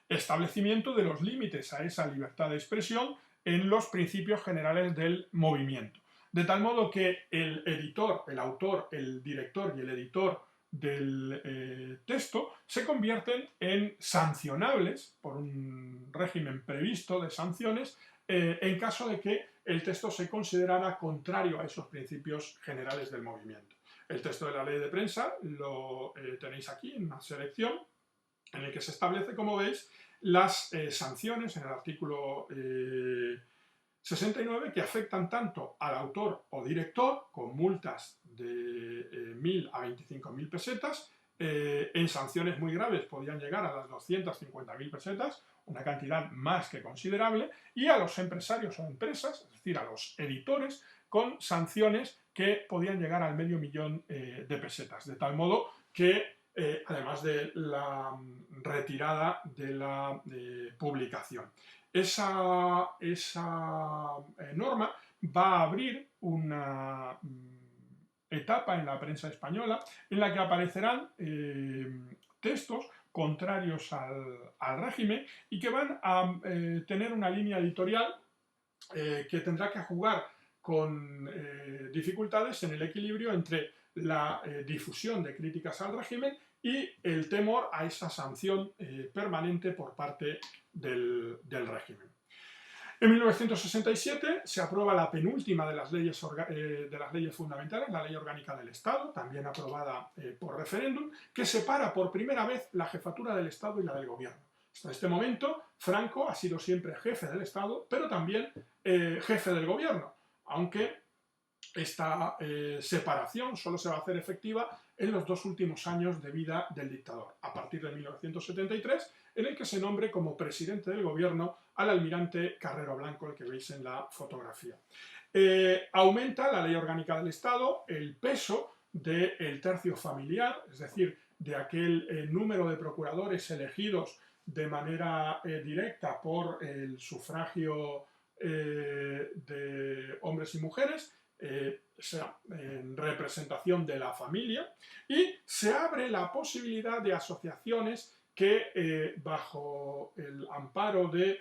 establecimiento de los límites a esa libertad de expresión en los principios generales del movimiento. De tal modo que el editor, el autor, el director y el editor del texto se convierten en sancionables por un régimen previsto de sanciones en caso de que el texto se considerara contrario a esos principios generales del movimiento. El texto de la ley de prensa lo tenéis aquí en una selección en el que se establece, como veis, las sanciones en el artículo 69 que afectan tanto al autor o director con multas de 1.000 a 25.000 pesetas, en sanciones muy graves podían llegar a las 250.000 pesetas, una cantidad más que considerable, y a los empresarios o empresas, es decir, a los editores, con sanciones que podían llegar al $500.000 de pesetas, de tal modo que además de la retirada de la publicación. Esa norma va a abrir una etapa en la prensa española en la que aparecerán textos contrarios al régimen y que van a tener una línea editorial que tendrá que jugar con dificultades en el equilibrio entre la difusión de críticas al régimen y el temor a esa sanción permanente por parte del régimen. En 1967 se aprueba la penúltima de las leyes fundamentales, la Ley Orgánica del Estado, también aprobada por referéndum, que separa por primera vez la jefatura del Estado y la del Gobierno. Hasta este momento, Franco ha sido siempre jefe del Estado, pero también jefe del Gobierno, aunque esta separación solo se va a hacer efectiva en los 2 últimos años de vida del dictador, a partir de 1973, en el que se nombre como presidente del gobierno al almirante Carrero Blanco, el que veis en la fotografía. Aumenta la Ley Orgánica del Estado el peso del tercio familiar, es decir, de aquel número de procuradores elegidos de manera directa por el sufragio de hombres y mujeres, en representación de la familia, y se abre la posibilidad de asociaciones que bajo el amparo de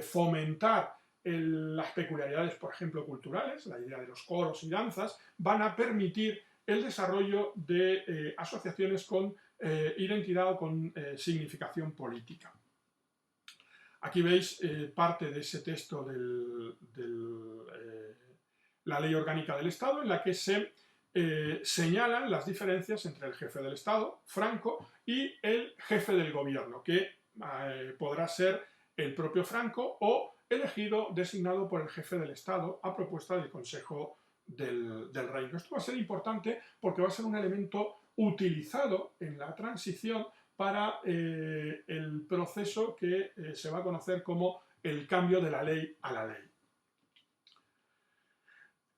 fomentar las peculiaridades, por ejemplo, culturales, la idea de los coros y danzas, van a permitir el desarrollo de asociaciones con identidad o con significación política. Aquí veis parte de ese texto de la Ley Orgánica del Estado, en la que se señalan las diferencias entre el jefe del Estado, Franco, y el jefe del gobierno, que podrá ser el propio Franco o elegido, designado por el jefe del Estado a propuesta del Consejo del Reino. Esto va a ser importante porque va a ser un elemento utilizado en la transición para el proceso que se va a conocer como el cambio de la ley a la ley.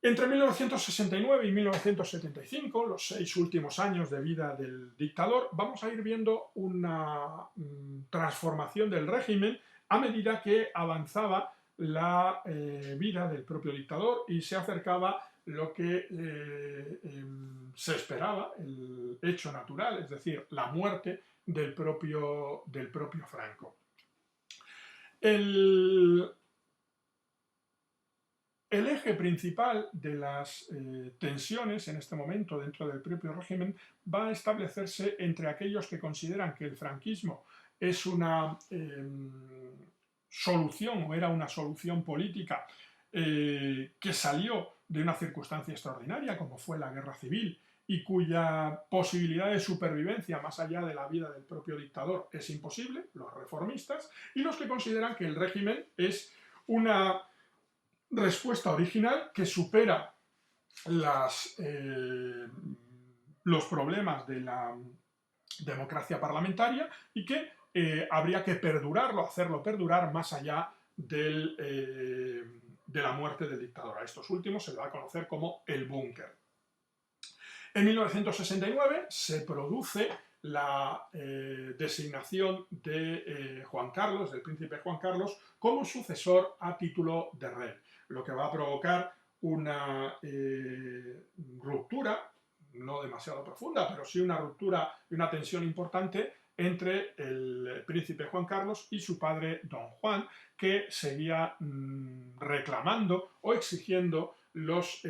Entre 1969 y 1975, los 6 últimos años de vida del dictador, vamos a ir viendo una transformación del régimen a medida que avanzaba la vida del propio dictador y se acercaba lo que se esperaba, el hecho natural, es decir, la muerte del propio Franco. El eje principal de las tensiones en este momento dentro del propio régimen va a establecerse entre aquellos que consideran que el franquismo es una solución o era una solución política que salió de una circunstancia extraordinaria como fue la guerra civil y cuya posibilidad de supervivencia más allá de la vida del propio dictador es imposible, los reformistas, y los que consideran que el régimen es una respuesta original que supera los problemas de la democracia parlamentaria y que habría que perdurarlo, hacerlo perdurar más allá de la muerte del dictador. A estos últimos se le va a conocer como el búnker. En 1969 se produce la designación de Juan Carlos, del príncipe Juan Carlos, como sucesor a título de rey, lo que va a provocar una ruptura, no demasiado profunda, pero sí una ruptura y una tensión importante entre el príncipe Juan Carlos y su padre Don Juan, que seguía reclamando o exigiendo los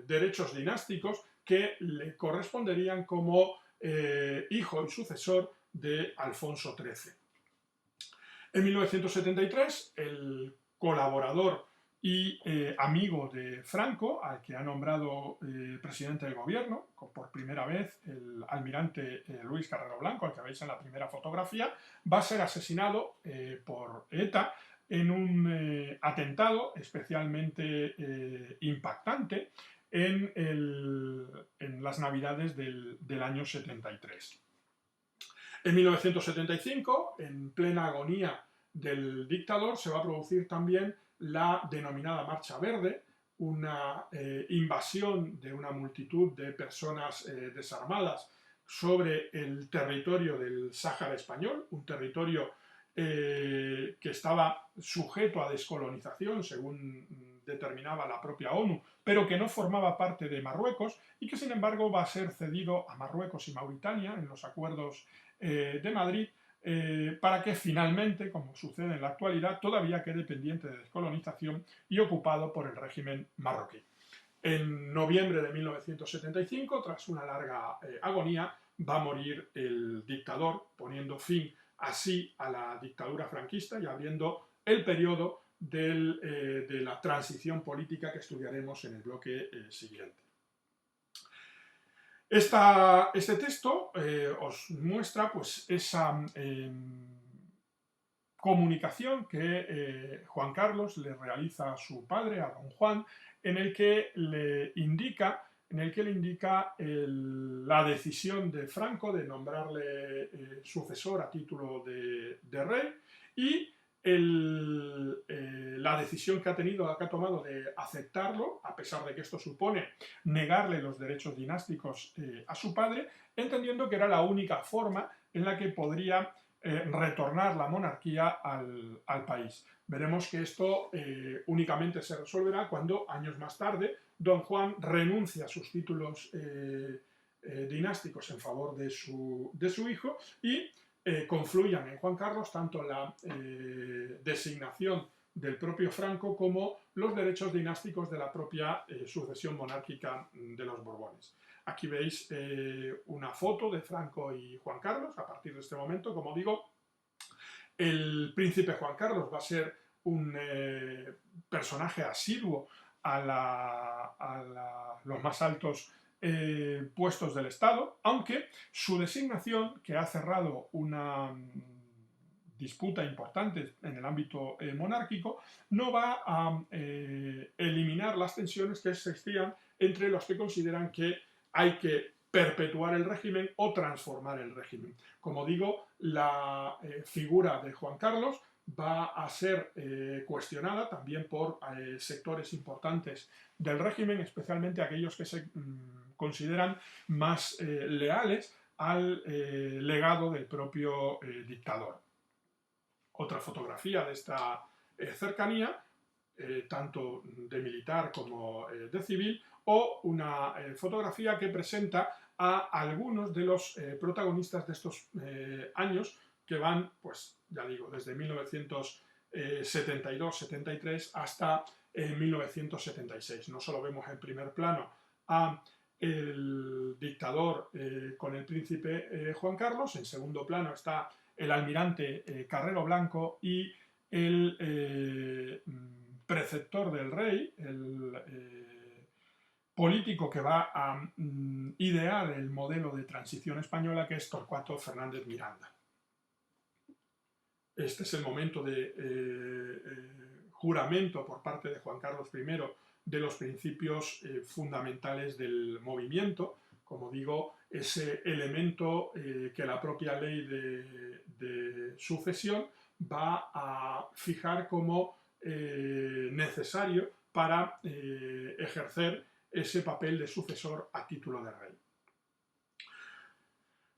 derechos dinásticos que le corresponderían como hijo y sucesor de Alfonso XIII. En 1973, el colaborador y amigo de Franco, al que ha nombrado presidente del gobierno, por primera vez el almirante Luis Carrero Blanco, al que veis en la primera fotografía, va a ser asesinado por ETA en un atentado especialmente impactante en las Navidades del año 73. En 1975, en plena agonía del dictador, se va a producir también la denominada Marcha Verde, una invasión de una multitud de personas desarmadas sobre el territorio del Sáhara español, un territorio que estaba sujeto a descolonización, según determinaba la propia ONU, pero que no formaba parte de Marruecos y que sin embargo va a ser cedido a Marruecos y Mauritania en los acuerdos de Madrid, para que finalmente, como sucede en la actualidad, todavía quede pendiente de descolonización y ocupado por el régimen marroquí. En noviembre de 1975, tras una larga agonía, va a morir el dictador, poniendo fin así a la dictadura franquista y abriendo el periodo de la transición política que estudiaremos en el bloque siguiente. Este texto os muestra pues, esa comunicación que Juan Carlos le realiza a su padre, a don Juan, en el que le indica la decisión de Franco de nombrarle sucesor a título de rey y la decisión que ha tomado de aceptarlo, a pesar de que esto supone negarle los derechos dinásticos a su padre, entendiendo que era la única forma en la que podría retornar la monarquía al país. Veremos que esto únicamente se resolverá cuando, años más tarde, don Juan renuncia a sus títulos dinásticos en favor de su hijo y confluyan en Juan Carlos tanto la designación del propio Franco como los derechos dinásticos de la propia sucesión monárquica de los Borbones. Aquí veis una foto de Franco y Juan Carlos. A partir de este momento, como digo, el príncipe Juan Carlos va a ser un personaje asiduo a los más altos puestos del Estado, aunque su designación, que ha cerrado una disputa importante en el ámbito monárquico, no va a eliminar las tensiones que existían entre los que consideran que hay que perpetuar el régimen o transformar el régimen. Como digo, la figura de Juan Carlos va a ser cuestionada también por sectores importantes del régimen, especialmente aquellos que se consideran más leales al legado del propio dictador. Otra fotografía de esta cercanía, tanto de militar como de civil, o una fotografía que presenta a algunos de los protagonistas de estos años que van, pues ya digo, desde 1972-73 hasta 1976. No solo vemos en primer plano a el dictador con el príncipe Juan Carlos. En segundo plano está el almirante Carrero Blanco y el preceptor del rey, el político que va a idear el modelo de transición española, que es Torcuato Fernández Miranda. Este es el momento de juramento por parte de Juan Carlos I de los principios fundamentales del movimiento, como digo, ese elemento que la propia ley de sucesión va a fijar como necesario para ejercer ese papel de sucesor a título de rey.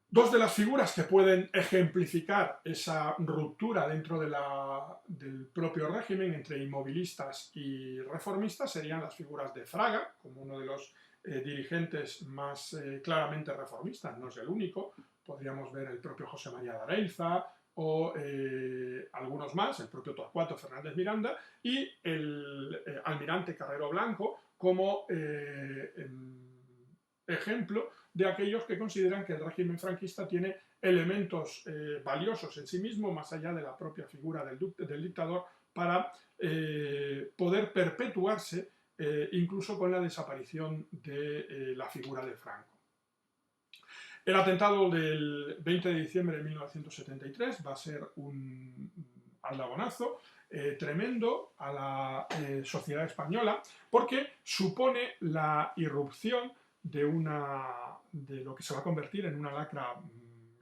Dos de las figuras que pueden ejemplificar esa ruptura dentro del propio régimen entre inmovilistas y reformistas serían las figuras de Fraga, como uno de los dirigentes más claramente reformistas, no es el único. Podríamos ver el propio José María de Areilza o algunos más, el propio Torcuato Fernández Miranda, y el almirante Carrero Blanco como ejemplo de aquellos que consideran que el régimen franquista tiene elementos valiosos en sí mismo, más allá de la propia figura del dictador, para poder perpetuarse incluso con la desaparición de la figura de Franco. El atentado del 20 de diciembre de 1973 va a ser un aldabonazo tremendo a la sociedad española, porque supone la irrupción de lo que se va a convertir en una lacra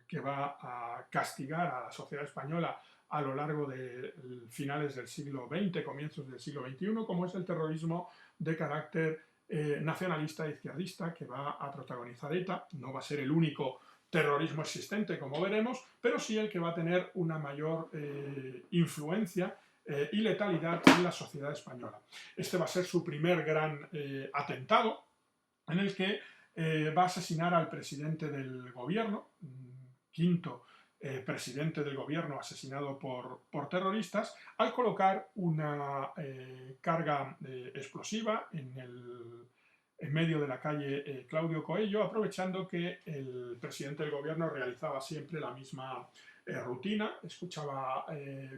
que va a castigar a la sociedad española a lo largo de finales del siglo XX, comienzos del siglo XXI, como es el terrorismo de carácter nacionalista e izquierdista que va a protagonizar ETA. No va a ser el único terrorismo existente, como veremos, pero sí el que va a tener una mayor influencia y letalidad en la sociedad española. Este va a ser su primer gran atentado, en el que va a asesinar al presidente del gobierno, quinto presidente del gobierno asesinado por terroristas, al colocar una carga explosiva en medio de la calle Claudio Coello, aprovechando que el presidente del gobierno realizaba siempre la misma rutina, escuchaba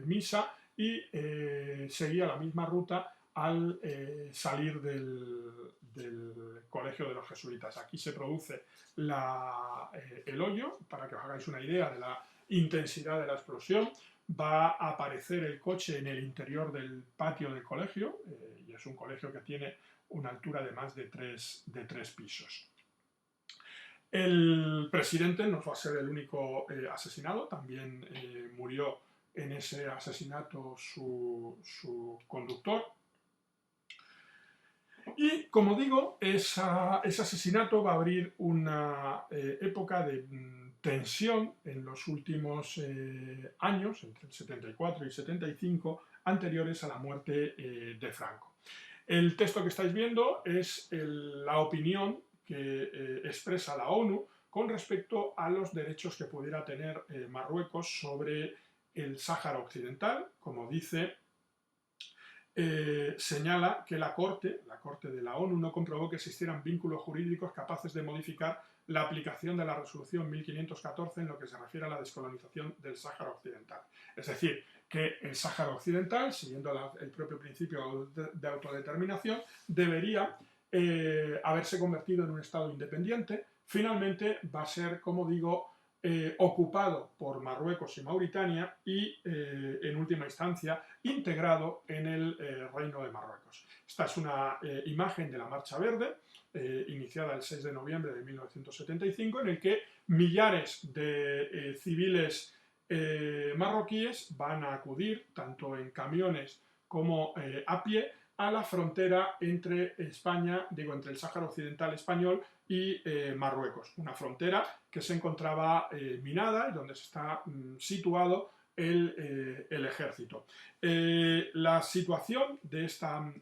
misa y seguía la misma ruta al salir del colegio de los jesuitas. Aquí se produce el hoyo, para que os hagáis una idea de la intensidad de la explosión. Va a aparecer el coche en el interior del patio del colegio, y es un colegio que tiene una altura de más de tres pisos. El presidente no va a ser el único asesinado, también murió en ese asesinato su conductor. Y, como digo, ese asesinato va a abrir una época de tensión en los últimos años, entre el 74 y el 75, anteriores a la muerte de Franco. El texto que estáis viendo es la opinión que expresa la ONU con respecto a los derechos que pudiera tener Marruecos sobre el Sáhara Occidental. Como dice, señala que la Corte de la ONU no comprobó que existieran vínculos jurídicos capaces de modificar la aplicación de la resolución 1514 en lo que se refiere a la descolonización del Sáhara Occidental. Es decir, que el Sáhara Occidental, siguiendo el propio principio de autodeterminación, debería haberse convertido en un Estado independiente. Finalmente va a ser, como digo, ocupado por Marruecos y Mauritania y, en última instancia, integrado en el Reino de Marruecos. Esta es una imagen de la Marcha Verde, iniciada el 6 de noviembre de 1975, en el que millares de civiles marroquíes van a acudir, tanto en camiones como a pie, a la frontera entre entre el Sáhara Occidental español y Marruecos, una frontera que se encontraba minada y donde está situado el ejército. La situación de esta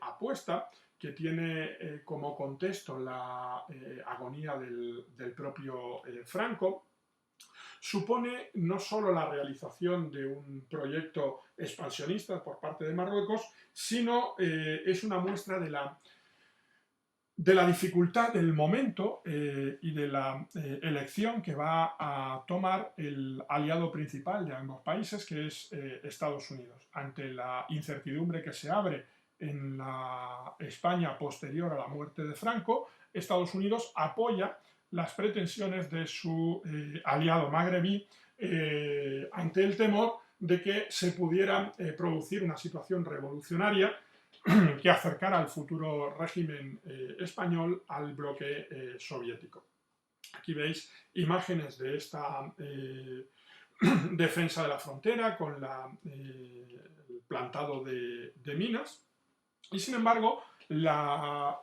apuesta, que tiene como contexto la agonía del propio Franco, supone no solo la realización de un proyecto expansionista por parte de Marruecos, sino es una muestra de la dificultad del momento y de la elección que va a tomar el aliado principal de ambos países, que es Estados Unidos. Ante la incertidumbre que se abre en la España posterior a la muerte de Franco, Estados Unidos apoya las pretensiones de su aliado magrebí ante el temor de que se pudiera producir una situación revolucionaria que acercara al futuro régimen español al bloque soviético. Aquí veis imágenes de esta defensa de la frontera con el plantado de minas y, sin embargo, la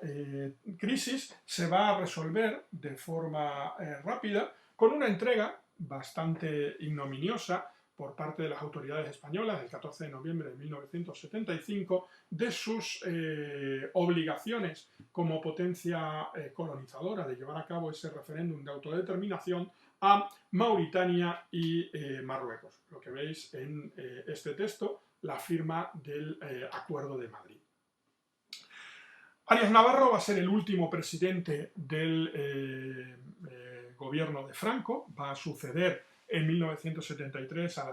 crisis se va a resolver de forma rápida con una entrega bastante ignominiosa por parte de las autoridades españolas el 14 de noviembre de 1975 de sus obligaciones como potencia colonizadora de llevar a cabo ese referéndum de autodeterminación a Mauritania y Marruecos. Lo que veis en este texto, la firma del Acuerdo de Madrid. Arias Navarro va a ser el último presidente del gobierno de Franco, va a suceder en 1973 al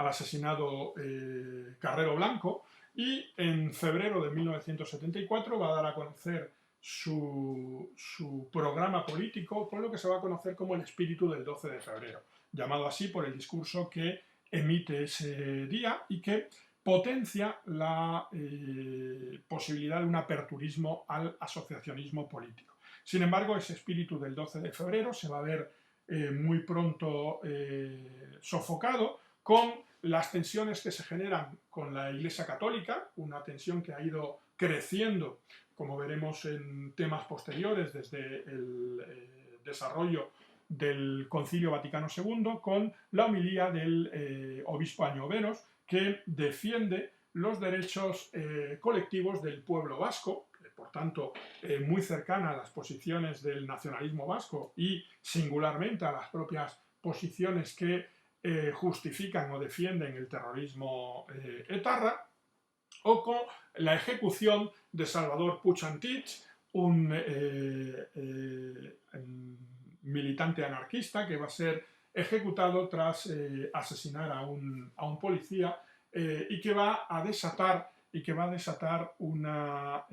asesinado Carrero Blanco, y en febrero de 1974 va a dar a conocer su programa político con lo que se va a conocer como el espíritu del 12 de febrero, llamado así por el discurso que emite ese día y que potencia la posibilidad de un aperturismo al asociacionismo político. Sin embargo, ese espíritu del 12 de febrero se va a ver muy pronto sofocado con las tensiones que se generan con la Iglesia Católica, una tensión que ha ido creciendo, como veremos en temas posteriores, desde el desarrollo del Concilio Vaticano II, con la homilía del obispo Añoveros, que defiende los derechos colectivos del pueblo vasco, por tanto, muy cercana a las posiciones del nacionalismo vasco y singularmente a las propias posiciones que justifican o defienden el terrorismo etarra, o con la ejecución de Salvador Puig Antich, un militante anarquista que va a ser ejecutado tras asesinar a un policía y que va a desatar una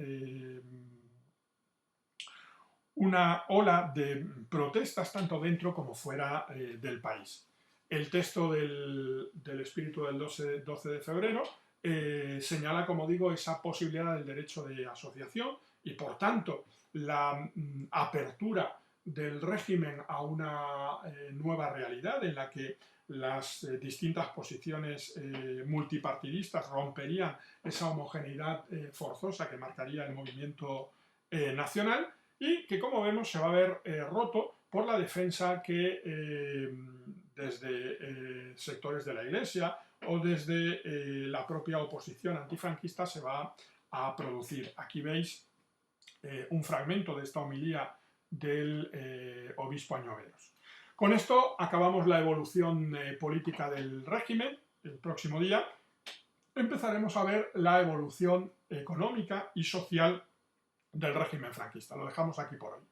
ola de protestas tanto dentro como fuera del país. El texto del espíritu del 12 de febrero señala, como digo, esa posibilidad del derecho de asociación y, por tanto, la apertura del régimen a una nueva realidad en la que las distintas posiciones multipartidistas romperían esa homogeneidad forzosa que marcaría el movimiento nacional y que, como vemos, se va a ver roto por la defensa que desde sectores de la Iglesia o desde la propia oposición antifranquista se va a producir. Aquí veis un fragmento de esta homilía del obispo Añoveros. Con esto acabamos la evolución política del régimen. El próximo día empezaremos a ver la evolución económica y social del régimen franquista. Lo dejamos aquí por hoy.